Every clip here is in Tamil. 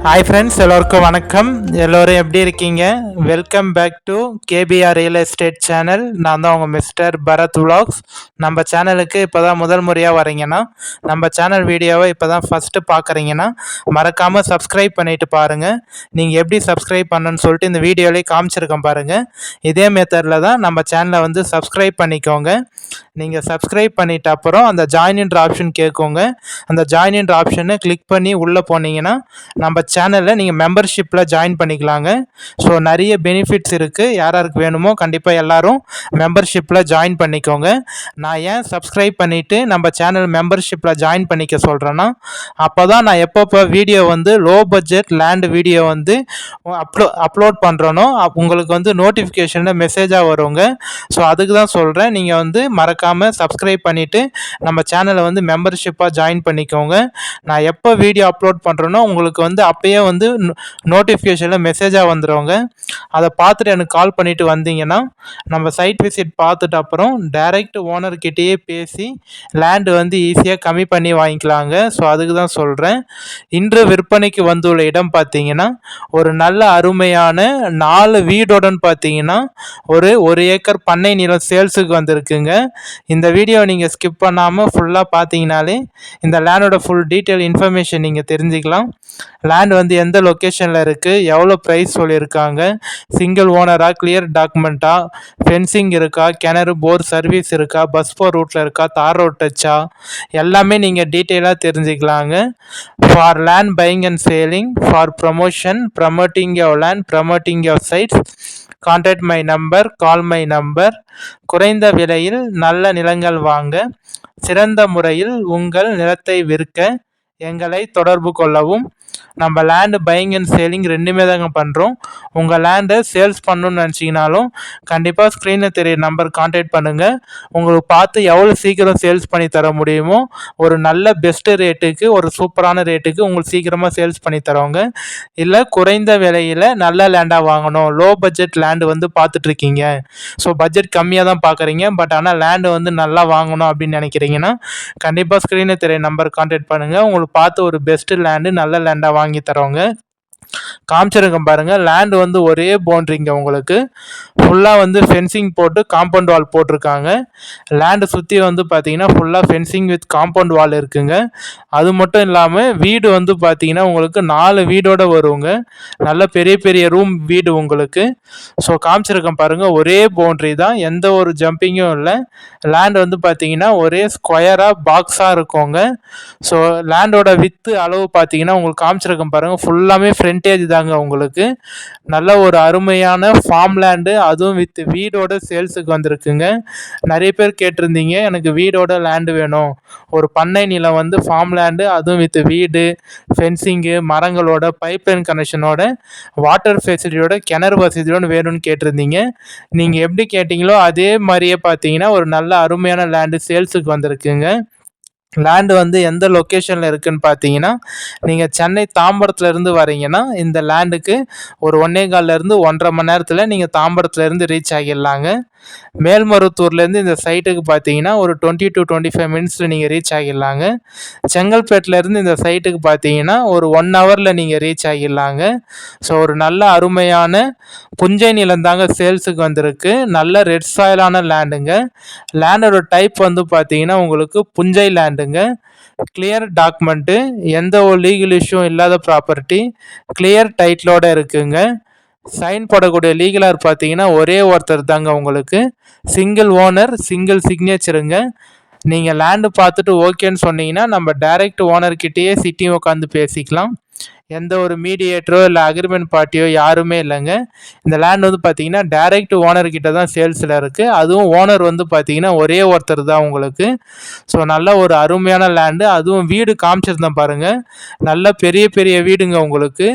ஹாய் ஃப்ரெண்ட்ஸ், எல்லோருக்கும் வணக்கம். எல்லோரும் எப்படி இருக்கீங்க? Welcome back to KPR real estate channel. நான் தான் உங்கள் மிஸ்டர் பரத் விலாக்ஸ். நம்ம சேனலுக்கு இப்போ தான் முதல் முறையாக வரீங்கன்னா, நம்ம சேனல் வீடியோவை இப்போ தான் ஃபஸ்ட்டு பார்க்குறீங்கன்னா மறக்காமல் சப்ஸ்கிரைப் பண்ணிவிட்டு பாருங்கள். நீங்கள் எப்படி சப்ஸ்கிரைப் பண்ணணும்னு சொல்லிட்டு இந்த வீடியோலேயே காமிச்சிருக்கேன் பாருங்கள். இதே மெத்தடில் தான் நம்ம சேனலை வந்து சப்ஸ்கிரைப் பண்ணிக்கோங்க. நீங்கள் சப்ஸ்கிரைப் பண்ணிட்ட அப்புறம் அந்த ஜாயின்ன்ற ஆப்ஷன் கேட்குங்க. அந்த ஜாயின்ன்ற ஆப்ஷனை கிளிக் பண்ணி உள்ளே போனீங்கன்னா நம்ம சேனலில் நீங்கள் மெம்பர்ஷிப்பில் ஜாயின் பண்ணிக்கலாங்க. ஸோ நிறைய பெனிஃபிட்ஸ் இருக்குது. யாருக்கு வேணுமோ கண்டிப்பாக எல்லோரும் மெம்பர்ஷிப்பில் ஜாயின் பண்ணிக்கோங்க. நான் ஏன் சப்ஸ்கிரைப் பண்ணிவிட்டு நம்ம சேனல் மெம்பர்ஷிப்பில் ஜாயின் பண்ணிக்க சொல்கிறேன்னா, அப்போ தான் நான் எப்பப்போ வீடியோ வந்து லோ பட்ஜெட் லேண்ட் வீடியோ வந்து அப்லோட் பண்ணுறனோ உங்களுக்கு வந்து நோட்டிஃபிகேஷனில் மெசேஜாக வருங்க. ஸோ அதுக்கு தான் சொல்கிறேன். நீங்கள் வந்து மறக்காமல் சப்ஸ்கிரைப் பண்ணிவிட்டு நம்ம சேனலை வந்து மெம்பர்ஷிப்பாக ஜாயின் பண்ணிக்கோங்க. நான் எப்போ வீடியோ அப்லோட் பண்ணுறேனோ உங்களுக்கு வந்து அப்பயே வந்து நோட்டிஃபிகேஷனில் மெசேஜாக வந்துடுவாங்க. அதை பார்த்துட்டு எனக்கு கால் பண்ணிவிட்டு வந்தீங்கன்னா நம்ம சைட் விசிட் பார்த்துட்டு அப்புறம் டைரக்ட் ஓனர்கிட்டயே பேசி லேண்டு வந்து ஈஸியாக கம்மி பண்ணி வாங்கிக்கலாங்க. ஸோ அதுக்கு தான் சொல்கிறேன். இன்று விற்பனைக்கு வந்துள்ள இடம் பார்த்தீங்கன்னா ஒரு நல்ல அருமையான 4 வீடுடன் பார்த்தீங்கன்னா ஒரு ஏக்கர் பண்ணை நிலம் சேல்ஸுக்கு வந்திருக்குங்க. இந்த வீடியோ நீங்கள் ஸ்கிப் பண்ணாமல் ஃபுல்லாக பார்த்தீங்கனாலே இந்த லேண்டோட ஃபுல் டீட்டெயில் இன்ஃபர்மேஷன் நீங்கள் தெரிஞ்சுக்கலாம். லேண்ட் வந்து எந்த லொக்கேஷனில் இருக்குது, எவ்வளோ ப்ரைஸ் சொல்லியிருக்காங்க, சிங்கிள் ஓனரா, கிளியர் டாக்குமெண்ட்டா, ஃபென்சிங் இருக்கா, கிணறு போர் சர்வீஸ் இருக்கா, பஸ் போர் ரூட்டில் இருக்கா, தார் ரோட் டச்சா, எல்லாமே நீங்கள் டீட்டெயிலாக தெரிஞ்சுக்கலாங்க. For land buying and selling, for promotion, promoting your land, promoting your sites, contact my number, call my number. குறைந்த விலையில் நல்ல நிலங்கள் வாங்க, சிறந்த முறையில் உங்கள் நிலத்தை விற்க எங்களை தொடர்பு கொள்ளவும். நம்ம லேண்டு பையிங் அண்ட் சேலிங் ரெண்டுமே தாங்க பண்ணுறோம். உங்கள் லேண்டை சேல்ஸ் பண்ணணும்னு நினச்சிங்கனாலும் கண்டிப்பாக ஸ்க்ரீனில் தெரிய நம்பர் கான்டாக்ட் பண்ணுங்கள். உங்களுக்கு பார்த்து எவ்வளோ சீக்கிரம் சேல்ஸ் பண்ணி தர முடியுமோ ஒரு நல்ல பெஸ்ட்டு ரேட்டுக்கு, ஒரு சூப்பரான ரேட்டுக்கு உங்களுக்கு சீக்கிரமாக சேல்ஸ் பண்ணி தரோங்க. இல்லை குறைந்த விலையில் நல்ல லேண்டாக வாங்கணும், லோ பட்ஜெட் லேண்டு வந்து பார்த்துட்ருக்கீங்க, ஸோ பட்ஜெட் கம்மியாக தான் பார்க்குறீங்க, பட் ஆனால் லேண்டு வந்து நல்லா வாங்கணும் அப்படின்னு நினைக்கிறீங்கன்னா கண்டிப்பாக ஸ்க்ரீனில் தெரிய நம்பர் கான்டாக்ட் பண்ணுங்கள். உங்களுக்கு பார்த்து ஒரு பெஸ்ட்டு லேண்டு, நல்ல லேண்டாக வாங்கி தரோங்க. காமிச்சிருக்கேன் பாருங்கள். லேண்டு வந்து ஒரே பவுண்ட்ரிங்க, உங்களுக்கு ஃபுல்லாக வந்து ஃபென்சிங் போட்டு காம்பவுண்ட் வால் போட்டிருக்காங்க. லேண்டு சுற்றி வந்து பார்த்தீங்கன்னா ஃபுல்லாக ஃபென்சிங் வித் காம்பவுண்ட் வால் இருக்குங்க. அது மட்டும் இல்லாமல் வீடு வந்து பார்த்தீங்கன்னா உங்களுக்கு 4 வீடோட வருங்க. நல்ல பெரிய பெரிய ரூம் வீடு உங்களுக்கு. ஸோ காமிச்சிருக்கேன் பாருங்கள். ஒரே பவுண்ட்ரி தான், எந்த ஒரு ஜம்பிங்கும் இல்லை. லேண்ட் வந்து பார்த்தீங்கன்னா ஒரே ஸ்கொயராக பாக்ஸாக இருக்குங்க. ஸோ லேண்டோட வித்து அளவு பார்த்தீங்கன்னா உங்களுக்கு காமிச்சிருக்கேன் பாருங்கள். ஃபுல்லாமே ஃப்ரண்டேஜ் தாங்க உங்களுக்கு. நல்ல ஒரு அருமையான ஃபார்ம் லேண்டு, அதுவும் வித் வீடோட சேல்ஸுக்கு வந்திருக்குங்க. நிறைய பேர் கேட்டிருந்தீங்க எனக்கு வீடோட லேண்டு வேணும், ஒரு பண்ணை நிலம் வந்து ஃபார்ம் லேண்டு, அதுவும் வித் வீடு, ஃபென்சிங்கு, மரங்களோட, பைப்லைன் கனெக்ஷனோட, வாட்டர் ஃபெசிலிட்டியோட, கிணறு வசதியோடு வேணும்னு கேட்டிருந்தீங்க. நீங்கள் எப்படி கேட்டிங்களோ அதே மாதிரியே பார்த்தீங்கன்னா ஒரு நல்ல அருமையான லேண்டு சேல்ஸுக்கு வந்திருக்குங்க. லேண்டு வந்து எந்த லொக்கேஷனில் இருக்குதுன்னு பார்த்தீங்கன்னா, நீங்கள் சென்னை தாம்பரத்துலேருந்து வரீங்கன்னா இந்த லேண்டுக்கு ஒரு 1.25 1.5 மணி நேரத்தில் நீங்கள் தாம்பரத்துலேருந்து ரீச் ஆகிடலாங்க. மேல்மருவத்தூர்லேருந்து இந்த சைட்டுக்கு பார்த்தீங்கன்னா ஒரு 20 to 25 மினிட்ஸில் நீங்கள் ரீச் ஆகிடலாங்க. செங்கல்பேட்டிலேருந்து இந்த சைட்டுக்கு பார்த்தீங்கன்னா ஒரு 1 ஹவரில் நீங்கள் ரீச் ஆகிடலாங்க. ஸோ ஒரு நல்ல அருமையான புஞ்சை நிலம் தாங்க சேல்ஸுக்கு வந்திருக்கு. நல்ல ரெட் சாயிலான லேண்டுங்க. லேண்டோட டைப் வந்து பார்த்தீங்கன்னா உங்களுக்கு புஞ்சை லேண்டுங்க. கிளியர் டாக்குமெண்ட்டு, எந்த ஒரு லீகல் இஷ்யூ இல்லாத ப்ராப்பர்ட்டி, கிளியர் டைட்டிலோடு இருக்குங்க. சைன் போடக்கூடிய லீகலார் பார்த்தீங்கன்னா ஒரே ஒருத்தர் தாங்க உங்களுக்கு. சிங்கிள் ஓனர், சிங்கிள் சிக்னேச்சருங்க. நீங்கள் லேண்டு பார்த்துட்டு ஓகேன்னு சொன்னீங்கன்னா நம்ம டைரக்ட் ஓனர்கிட்டயே சிட்டி உட்காந்து பேசிக்கலாம். எந்த ஒரு மீடியேட்டரோ இல்லை அக்ரிமெண்ட் பார்ட்டியோ யாருமே இல்லைங்க. இந்த லேண்ட் வந்து பார்த்தீங்கன்னா டைரக்ட் ஓனர்கிட்ட தான் சேல்ஸில் இருக்குது. அதுவும் ஓனர் வந்து பார்த்தீங்கன்னா ஒரே ஒருத்தர் தான் உங்களுக்கு. ஸோ நல்ல ஒரு அருமையான லேண்டு, அதுவும் வீடு காமிச்சிருந்தேன் பாருங்கள். நல்ல பெரிய பெரிய வீடுங்க உங்களுக்கு.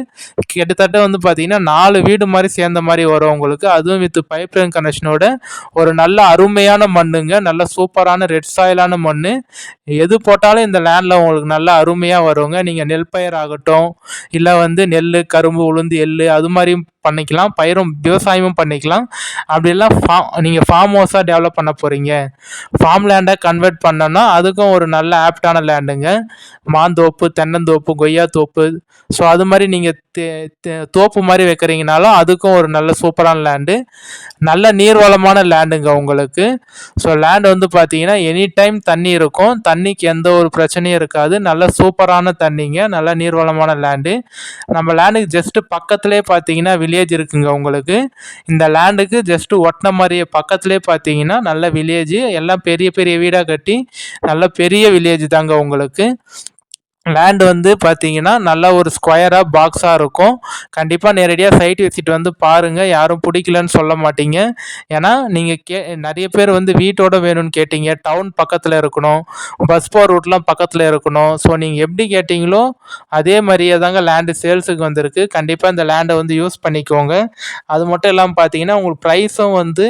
கிட்டத்தட்ட வந்து பார்த்தீங்கன்னா 4 வீடு மாதிரி சேர்ந்த மாதிரி வரும் உங்களுக்கு. அதுவும் வித் பைப்லைன் கனெக்ஷனோட ஒரு நல்ல அருமையான மண்ணுங்க. நல்ல சூப்பரான ரெட் சாயிலான மண். எது போட்டாலும் இந்த லேண்டில் உங்களுக்கு நல்ல அருமையாக வருங்க. நீங்கள் நெல் பயிர் ஆகட்டும், இல்லை வந்து நெல், கரும்பு, உளுந்து, எள்ளு அது மாதிரியும் பண்ணிக்கலாம், விவசாயமும் பண்ணிக்கலாம். அப்படி இல்லை நீங்கள் ஃபார்ம் ஹவுஸாக டெவலப் பண்ண போகிறீங்க, ஃபார்ம் லேண்டை கன்வெர்ட் பண்ணோன்னா அதுக்கும் ஒரு நல்ல ஆப்டான லேண்டுங்க. மாந்தோப்பு, தென்னந்தோப்பு, கொய்யா தோப்பு, ஸோ அது மாதிரி நீங்கள் தோப்பு மாதிரி வைக்கிறீங்கனாலும் அதுக்கும் ஒரு நல்ல சூப்பரான லேண்டு, நல்ல நீர்வளமான லேண்டுங்க உங்களுக்கு. ஸோ லேண்ட் வந்து பார்த்தீங்கன்னா எனி டைம் தண்ணி இருக்கும், தண்ணிக்கு எந்த ஒரு பிரச்சனையும் இருக்காது, நல்ல சூப்பரான தண்ணிங்க, நல்ல நீர்வளமான லேண்டு. நம்ம லேண்டுக்கு ஜஸ்ட்டு பக்கத்துலேயே பார்த்தீங்கன்னா வில்லேஜ் இருக்குங்க உங்களுக்கு. இந்த லேண்டுக்கு ஜஸ்ட்டு ஒட்டின மாதிரியே பக்கத்துலேயே பார்த்தீங்கன்னா நல்ல வில்லேஜ், எல்லாம் பெரிய பெரிய வீடாக கட்டி நல்ல பெரிய வில்லேஜ் தாங்க உங்களுக்கு. லேண்ட் வந்து பார்த்தீங்கன்னா நல்லா ஒரு ஸ்கொயராக பாக்ஸாக இருக்கும். கண்டிப்பாக நேரடியாக சைட் விசிட் வந்து பாருங்கள், யாரும் பிடிக்கலன்னு சொல்ல மாட்டீங்க. ஏன்னா நீங்கள் நிறைய பேர் வந்து வீட்டோட வேணும்னு கேட்டீங்க, டவுன் பக்கத்தில் இருக்கணும், பஸ் போகிற ரூட்லாம் பக்கத்தில் இருக்கணும். ஸோ நீங்கள் எப்படி கேட்டிங்களோ அதே மாதிரியே தாங்க லேண்டு சேல்ஸுக்கு வந்திருக்கு. கண்டிப்பாக இந்த லேண்டை வந்து யூஸ் பண்ணிக்கோங்க. அது மட்டும் இல்லாமல் பார்த்தீங்கன்னா உங்களுக்கு ப்ரைஸும் வந்து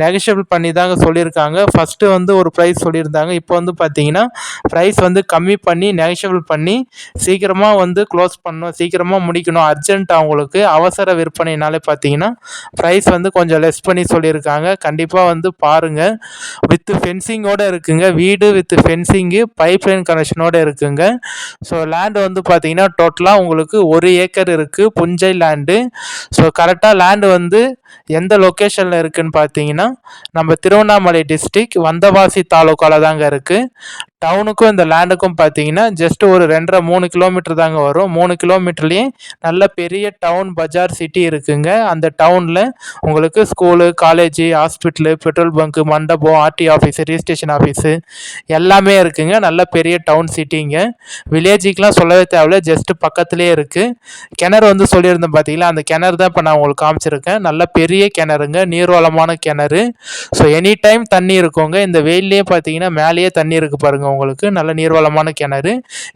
நெகஷியபிள் பண்ணி தாங்க சொல்லியிருக்காங்க. ஃபஸ்ட்டு வந்து ஒரு ப்ரைஸ் சொல்லியிருந்தாங்க, இப்போ வந்து பார்த்தீங்கன்னா ப்ரைஸ் வந்து கம்மி பண்ணி நெகஷியபிள் பண்ணி சீக்கிரமாக வந்து க்ளோஸ் பண்ணணும், சீக்கிரமாக முடிக்கணும், அர்ஜென்ட் அவங்களுக்கு அவசர விற்பனைனாலே பார்த்தீங்கன்னா ப்ரைஸ் வந்து கொஞ்சம் லெஸ் பண்ணி சொல்லியிருக்காங்க. கண்டிப்பாக வந்து பாருங்கள். வித் ஃபென்சிங்கோடு இருக்குங்க, வீடு வித் ஃபென்சிங்கு, பைப் லைன் கனெக்ஷனோடு இருக்குங்க. ஸோ லேண்டு வந்து பார்த்தீங்கன்னா டோட்டலாக உங்களுக்கு 1 ஏக்கர் இருக்குது, புஞ்சை லேண்டு. ஸோ கரெக்டாக லேண்டு வந்து எந்த லொக்கேஷனில் இருக்குதுன்னு பார்த்தீங்கன்னா நம்ம திருவண்ணாமலை டிஸ்ட்ரிக் வந்தவாசி தாலுக்காவில் தாங்க இருக்குது. டவுனுக்கும் இந்த லேண்டுக்கும் பார்த்தீங்கன்னா ஜஸ்ட் ஒரு 2.5-3 கிலோமீட்டர் தாங்க வரும். 3 கிலோமீட்டர்லேயே நல்ல பெரிய டவுன் பஜார் சிட்டி இருக்குங்க. அந்த டவுனில் உங்களுக்கு school, college, hospital, petrol bunk, மண்டபம், ஆர்டி ஆஃபீஸு, ரிஜிஸ்ட்ரேஷன் ஆஃபீஸு எல்லாமே இருக்குங்க. நல்ல பெரிய டவுன் சிட்டிங்க. வில்லேஜுக்கெலாம் சொல்லவே தேவையில்ல, ஜஸ்ட்டு பக்கத்துலேயே இருக்குது. கிணறு வந்து சொல்லியிருந்தேன் பார்த்தீங்களா, அந்த கிணறு தான் இப்போ நான் உங்களுக்கு காமிச்சிருக்கேன். நல்ல பெரிய கிணறுங்க, நீர்வளமான கிணறு. ஸோ எனி டைம் தண்ணி இருக்குங்க. இந்த வெயிலே பார்த்தீங்கன்னா மேலேயே தண்ணி இருக்குது பாருங்கள் உங்களுக்கு. நல்ல நீர்வளமான கிணறு.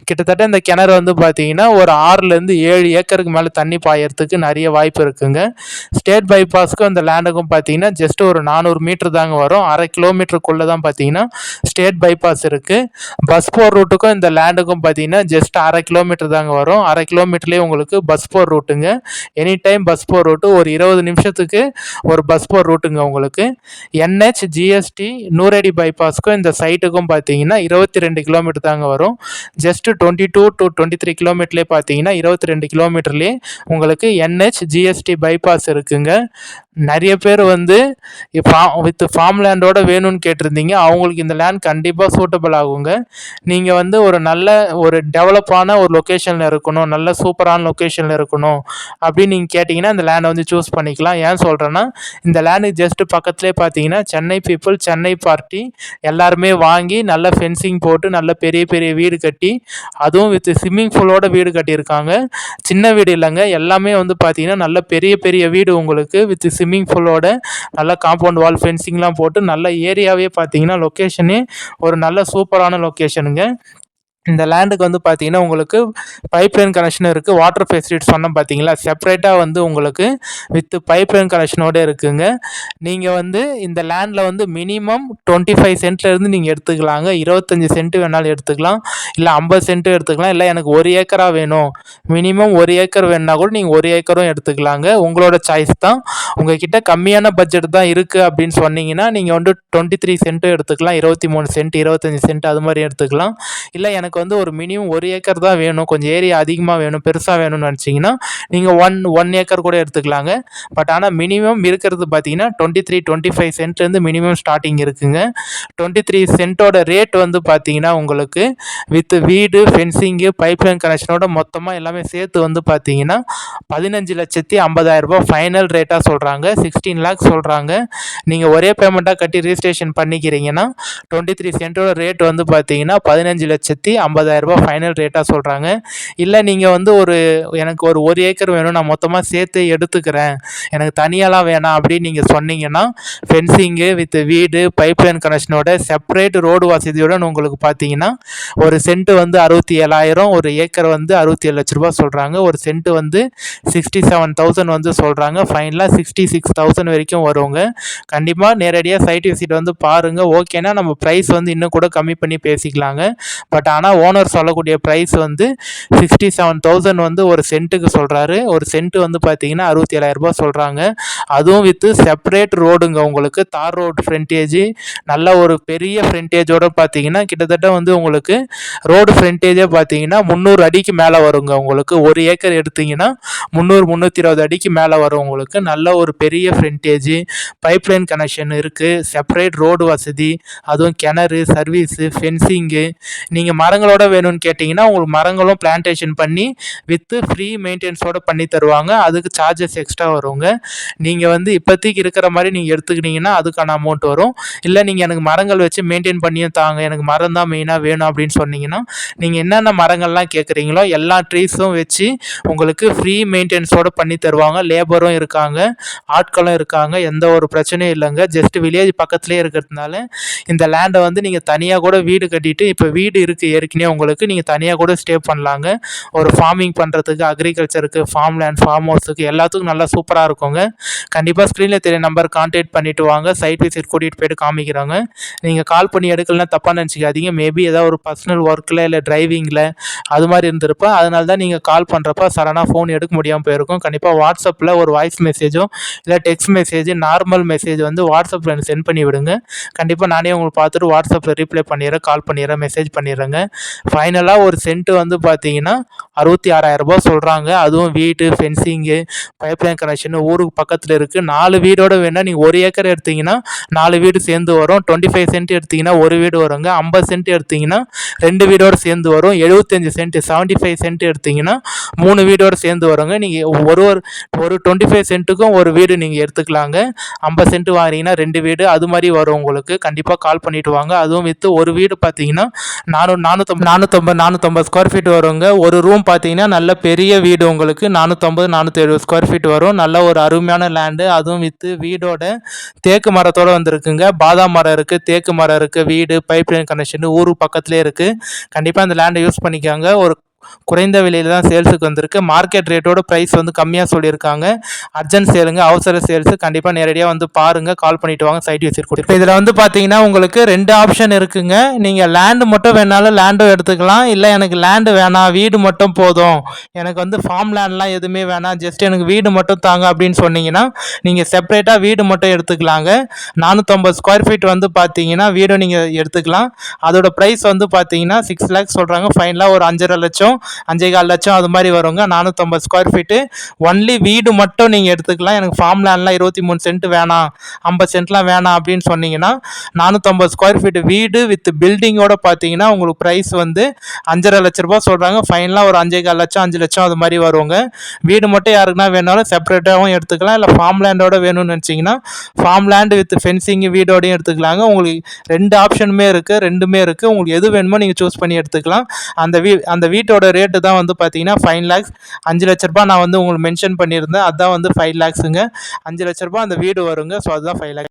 கிட்டத்தட்ட இந்த கிணறு வந்து பார்த்தீங்கன்னா ஒரு 6லேருந்து 7 ஏக்கருக்கு மேலே தண்ணி பாயறதுக்கு நிறைய வாய்ப்பு இருக்குங்க. ஸ்டேட் பைபாஸ்க்கும் இந்த லேண்டுக்கும் பார்த்தீங்கன்னா ஜஸ்ட் ஒரு 400 மீட்டர் தாங்க வரும். 1/2 கிலோமீட்டருக்குள்ளே தான் பார்த்தீங்கன்னா ஸ்டேட் பைபாஸ் இருக்குது. பஸ் போர் ரூட்டுக்கும் இந்த லேண்டுக்கும் பார்த்தீங்கன்னா ஜஸ்ட் 1/2 கிலோமீட்டர் தாங்க வரும். 1/2 கிலோமீட்டர்லேயே உங்களுக்கு பஸ் போர் ரூட்டுங்க. எனி டைம் பஸ் போர் ரூட்டு, ஒரு 20 நிமிஷத்துக்கு ஒரு பஸ் போர் ரூட்டுங்க உங்களுக்கு. NH GST நூறடி பைபாஸ்க்கும் இந்த சைட்டுக்கும் பார்த்தீங்கன்னா 22 கிலோமீட்டர் தாங்க வரும். ஜஸ்ட் 22 to 23 கிலோமீட்டர்லேயே பார்த்தீங்கன்னா 22 கிலோமீட்டர்லேயே உங்களுக்கு NH GST பைபாஸ் இருக்குங்க. நிறைய பேர் வந்து வித் ஃபார்ம் லேண்டோட வேணும்னு கேட்டிருந்தீங்க, அவங்களுக்கு இந்த லேண்ட் கண்டிப்பாக சூட்டபிள் ஆகுங்க. நீங்கள் வந்து ஒரு நல்ல ஒரு டெவலப்பான ஒரு லொக்கேஷனில் இருக்கணும், நல்ல சூப்பரான லொக்கேஷனில் இருக்கணும் அப்படின்னு நீங்கள் கேட்டிங்கன்னா இந்த லேண்டை வந்து சூஸ் பண்ணிக்கலாம். ஏன் சொல்கிறேன்னா இந்த லேண்டுக்கு ஜஸ்ட் பக்கத்துலேயே பார்த்தீங்கன்னா சென்னை பீப்புள், சென்னை பார்ட்டி எல்லாருமே வாங்கி நல்ல ஃபென்சிங் போட்டு நல்ல பெரிய பெரிய வீடு கட்டி, அதுவும் வித் ஸ்விம்மிங் பூலோட வீடு கட்டியிருக்காங்க. சின்ன வீடு இல்லைங்க, எல்லாமே வந்து பார்த்தீங்கன்னா நல்ல பெரிய பெரிய வீடு உங்களுக்கு வித் ஸ்விம்மிங் பூலோட நல்ல காம்பவுண்ட் வால் ஃபென்சிங்லாம் போட்டு நல்ல ஏரியாவே பார்த்தீங்கன்னா லொக்கேஷனே ஒரு நல்ல சூப்பரான லொக்கேஷனுங்க. இந்த லேண்டுக்கு வந்து பார்த்தீங்கன்னா உங்களுக்கு பைப் லைன் கனெக்ஷன் இருக்குது. வாட்டர் ஃபெசிலிட்டி சொன்னோம் பார்த்தீங்களா, செப்பரேட்டாக வந்து உங்களுக்கு வித் பைப் லைன் கனெக்ஷனோடு இருக்குங்க. நீங்கள் வந்து இந்த லேண்டில் வந்து மினிமம் 25 சென்ட்லேருந்து நீங்கள் எடுத்துக்கலாங்க. 25 சென்ட் வேணாலும் எடுத்துக்கலாம், இல்லை 50 சென்ட்டும் எடுத்துக்கலாம், இல்லை எனக்கு 1 ஏக்கராக வேணும், மினிமம் 1 ஏக்கர் வேணுன்னா கூட நீங்கள் 1 ஏக்கரும் எடுத்துக்கலாங்க. உங்களோட சாய்ஸ் தான். உங்கள்கிட்ட கம்மியான பட்ஜெட் தான் இருக்குது அப்படின்னு சொன்னீங்கன்னா நீங்கள் வந்து 23 சென்ட்டும் எடுத்துக்கலாம், 23 சென்ட், 25 சென்ட் அது மாதிரி எடுத்துக்கலாம். இல்லை எனக்கு வந்து ஒரு மினிமம் 1 ஏக்கர் தான் வேணும், கொஞ்சம் ஏரியா அதிகமாக வேணும், பெருசாக வேணும்னு நினச்சிங்கன்னா நீங்கள் 1 ஏக்கர் கூட எடுத்துக்கலாங்க. பட் ஆனால் மினிமம் இருக்கிறது பார்த்தீங்கன்னா 23-25 சென்ட்லேருந்து மினிமம் ஸ்டார்டிங் இருக்குங்க. 23 சென்ட்டோட ரேட் வந்து பார்த்தீங்கன்னா உங்களுக்கு வித் வீடு, ஃபென்சிங்கு, பைப்லைன் கனெக்ஷனோட மொத்தமாக எல்லாமே சேர்த்து வந்து பார்த்தீங்கன்னா 15,50,000 ரூபாய் ஃபைனல் ரேட்டாக சொல்கிறாங்க. 16 லேக்ஸ் சொல்கிறாங்க. நீங்கள் ஒரே பேமெண்ட்டாக கட்டி ரிஜிஸ்ட்ரேஷன் பண்ணிக்கிறீங்கன்னா 23 சென்ட்டோட ரேட் வந்து பார்த்தீங்கன்னா 15,50,000 ரூபாய் ஃபைனல் ரேட்டாக சொல்கிறாங்க. இல்லை நீங்கள் வந்து எனக்கு ஒரு 1 ஏக்கர் வேணும், நான் மொத்தமாக சேர்த்து எடுத்துக்கிறேன், எனக்கு தனியாலாம் வேணாம் அப்படின்னு நீங்கள் சொன்னீங்கன்னா ஃபென்சிங்கு வித் வீடு, பைப்லைன் கனெக்ஷனோட செப்பரேட் ரோடு வசதியுடன் உங்களுக்கு பார்த்தீங்கன்னா ஒரு சென்ட் வந்து 67,000, ஒரு ஏக்கர் வந்து 67 லட்ச ரூபா சொல்கிறாங்க. ஒரு சென்ட் வந்து 67,000 வந்து சொல்கிறாங்க. ஃபைனலாக 66,000 வரைக்கும் வருவாங்க. கண்டிப்பாக நேரடியாக சைட் விசிட் வந்து பாருங்கள். ஓகேனா நம்ம ப்ரைஸ் வந்து இன்னும் கூட கம்மி பண்ணி பேசிக்கலாங்க. பட் ஆனால் ஆனால் ஓனர் சொல்லக்கூடிய ப்ரைஸ் வந்து 67,000 வந்து ஒரு சென்ட்டுக்கு சொல்கிறாரு. ஒரு சென்ட்டு வந்து பார்த்தீங்கன்னா 67,000 சொல்கிறாங்க. அதுவும் வித்து செப்பரேட் ரோடுங்க, உங்களுக்கு தார் ரோடு ஃப்ரண்டேஜ், நல்ல ஒரு பெரிய ஃப்ரண்டேஜோட பார்த்தீங்கன்னா கிட்டத்தட்ட வந்து உங்களுக்கு ரோடு ஃப்ரண்டேஜே பார்த்தீங்கன்னா 300 அடிக்கு மேலே வருங்க. உங்களுக்கு 1 ஏக்கர் எடுத்தீங்கன்னா 300-320 அடிக்கு மேலே வரும். உங்களுக்கு நல்ல ஒரு பெரிய ஃப்ரண்டேஜ், பைப்லைன் கனெக்ஷன் இருக்குது, செப்பரேட் ரோடு வசதி, அதுவும் கிணறு, சர்வீஸு, ஃபென்சிங்கு. நீங்கள் மரங்களோட வேணும்னு கேட்டிங்கன்னா உங்களுக்கு மரங்களும் பிளான்டேஷன் பண்ணி வித்து ஃப்ரீ மெயின்டெனன்ஸோடு பண்ணி தருவாங்க. அதுக்கு சார்ஜஸ் எக்ஸ்ட்ரா வருங்க. நீங்கள் வந்து இப்போதைக்கு இருக்கிற மாதிரி நீங்கள் எடுத்துக்கிட்டிங்கன்னா அதுக்கான அமௌண்ட் வரும். இல்லை நீங்கள் எனக்கு மரங்கள் வச்சு மெயின்டைன் பண்ணியும் தாங்க, எனக்கு மரம் தான் மெயினாக வேணும் அப்படின்னு சொன்னீங்கன்னா நீங்கள் என்னென்ன மரங்கள்லாம் கேட்குறீங்களோ எல்லா ட்ரீஸும் வச்சு உங்களுக்கு ஃப்ரீ மெயின்டெனன்ஸோடு பண்ணி தருவாங்க. லேபரும் இருக்காங்க, ஆட்களும் இருக்காங்க, எந்த ஒரு பிரச்சனையும் இல்லைங்க. ஜஸ்ட் வில்லேஜ் பக்கத்துலேயே இருக்கிறதுனால இந்த லேண்டை வந்து நீங்கள் தனியாக கூட வீடு கட்டிட்டு, இப்போ வீடு இருக்குது ஏற்கனவே உங்களுக்கு, நீங்கள் தனியாக கூட ஸ்டே பண்ணலாங்க. ஒரு ஃபார்மிங் பண்ணுறதுக்கு, அக்ரிகல்ச்சருக்கு, ஃபார்ம் லேண்ட், ஃபார்ம் ஹவுஸுக்கு எல்லாத்துக்கும் நல்லா சூப்பராக இருக்குங்க. கண்டிப்பாக ஸ்க்ரீனில் தெரிய நம்பர் கான்டாக்ட் பண்ணிவிட்டு வாங்க, சைட் விசிட் கூட்டிகிட்டு போய்ட்டு காமிக்கிறாங்க. நீங்கள் கால் பண்ணி எடுக்கலன்னா தப்பாக நினச்சிக்காதீங்க. மேபி ஏதாவது ஒரு பர்சனல் ஒர்க்கில் இல்லை டிரைவிங்கில் அது மாதிரி இருந்திருப்பேன். அதனால தான் நீங்கள் கால் பண்ணுறப்ப சடனாக ஃபோன் எடுக்க முடியாமல் போயிருக்கும். கண்டிப்பாக வாட்ஸ்அப்பில் ஒரு வாய்ஸ் மெசேஜோ இல்லை டெக்ஸ்ட் மெசேஜ், நார்மல் மெசேஜ் வந்து வாட்ஸ்அப்பில் எனக்கு சென்ட் பண்ணி விடுங்க. கண்டிப்பாக நானே உங்களுக்கு பார்த்துட்டு வாட்ஸ்அப்பில் ரீப்ளை பண்ணிடுறேன், கால் பண்ணிடுறேன், மெசேஜ் பண்ணிடுறேங்க. ஃபைனலாக ஒரு சென்ட்டு வந்து பார்த்தீங்கன்னா 66,000 சொல்கிறாங்க. அதுவும் வீடு, ஃபென்சிங்கு, பைப்லைன் கனெக்ஷன் ஊருக்கு பக்கத்தில் இருக்குது. 4 வீடோடு வேணால் நீங்கள் 1 ஏக்கர் எடுத்திங்கன்னா 4 வீடு சேர்ந்து வரும். 25 சென்ட் எடுத்திங்கன்னா ஒரு வீடு வருங்க. 50 சென்ட் எடுத்திங்கன்னா 2 வீடோடு சேர்ந்து வரும். 75 சென்ட் 75 சென்ட் எடுத்திங்கன்னா 3 வீடோடு சேர்ந்து வருங்க. நீங்கள் ஒரு 25 சென்ட்டுக்கும் ஒரு வீடு நீங்கள் எடுத்துக்கலாங்க. 50 சென்ட் வாங்கினீங்கன்னா 2 வீடு அது மாதிரி வரும் உங்களுக்கு. கண்டிப்பாக கால் பண்ணிவிட்டு வாங்க. அதுவும் வித்து ஒரு வீடு பார்த்தீங்கன்னா 450 ஸ்கொயர் ஃபீட் வருங்க. ஒரு ரூம் பார்த்தீங்கன்னா நல்ல பெரிய வீடு உங்களுக்கு 450-470 ஸ்கொயர் ஃபீட் வரும். நல்ல ஒரு அருமையான லேண்டு. அதுவும் வித்து வீடோட தேக்கு மரத்தோடு வந்திருக்குங்க. பாதாம் மரம் இருக்குது, தேக்கு மரம் இருக்குது, வீடு, பைப்லைன் கனெக்ஷன் ஊருக்கு பக்கத்துலேயே இருக்குது. கண்டிப்பாக அந்த லேண்டை யூஸ் பண்ணிக்காங்க. ஒரு குறைந்த விலையில் தான் சேல்ஸுக்கு வந்திருக்கு. மார்க்கெட் ரேட்டோட ப்ரைஸ் வந்து கம்மியாக சொல்லியிருக்காங்க. அர்ஜென்ட் சேலுங்க, அவசர சேல்ஸு. கண்டிப்பாக நேரடியாக வந்து பாருங்கள், கால் பண்ணிவிட்டு வாங்க, சைட் விசிட் கொடுத்து. இப்போ இதில் வந்து பார்த்தீங்கன்னா உங்களுக்கு 2 ஆப்ஷன் இருக்குங்க. நீங்கள் லேண்டு மட்டும் வேணாலும் லேண்டும் எடுத்துக்கலாம், இல்லை எனக்கு லேண்டு வேணாம் வீடு மட்டும் போதும், எனக்கு வந்து ஃபார்ம் லேண்ட்லாம் எதுவுமே வேணாம், ஜஸ்ட் எனக்கு வீடு மட்டும் தாங்க அப்படின்னு சொன்னீங்கன்னா நீங்கள் செப்பரேட்டாக வீடு மட்டும் எடுத்துக்கலாங்க. 450 ஸ்கொயர் ஃபீட் வந்து பார்த்தீங்கன்னா வீடு நீங்கள் எடுத்துக்கலாம். அதோட ப்ரைஸ் வந்து பார்த்தீங்கன்னா 6 lakhs சொல்கிறாங்க. ஃபைனலாக ஒரு 5.5 லட்சம் 5.25 லட்சம் அது மாதிரி வருங்க. 450 ஸ்கொயர் ஃபீட்டு ஒன்லி வீடு மட்டும் நீங்கள் எடுத்துக்கலாம். எனக்கு ஃபார்ம் லேண்ட்லாம் 23 சென்ட் வேணாம், 50 சென்ட்லாம் வேணாம் அப்படின்னு சொன்னீங்கன்னா 450 ஸ்கொயர் ஃபீட்டு வீடு வித் பில்டிங்கோட பார்த்தீங்கன்னா உங்களுக்கு ப்ரைஸ் வந்து 5.5 லட்ச ரூபா சொல்கிறாங்க. ஃபைனலாக ஒரு 5.25 லட்சம் 5 லட்சம் அது மாதிரி வருவாங்க. வீடு மட்டும் யாருக்குன்னா வேணாலும் செப்பரேட்டாகவும் எடுத்துக்கலாம், இல்லை ஃபார்ம் லேண்டோட வேணும்னு நினச்சிங்கன்னா ஃபார்ம் லேண்டு வித் ஃபென்சிங் வீடோடையும் எடுத்துக்கலாங்க. உங்களுக்கு 2 ஆப்ஷனுமே இருக்குது, ரெண்டுமே இருக்குது. உங்களுக்கு எது வேணுமோ நீங்கள் சூஸ் பண்ணி எடுத்துக்கலாம். அந்த வீட்டோட ரேட்டு தான் வந்து பார்த்தீங்கன்னா 5 lakhs 5 லட்ச ரூபா நான் வந்து உங்களுக்கு மென்ஷன் பண்ணியிருந்தேன். அதுதான் வந்து 5 lakhsங்க. 5 லட்ச ரூபா அந்த வீடு வருங்க. ஸோ அதுதான் 5 lakhs.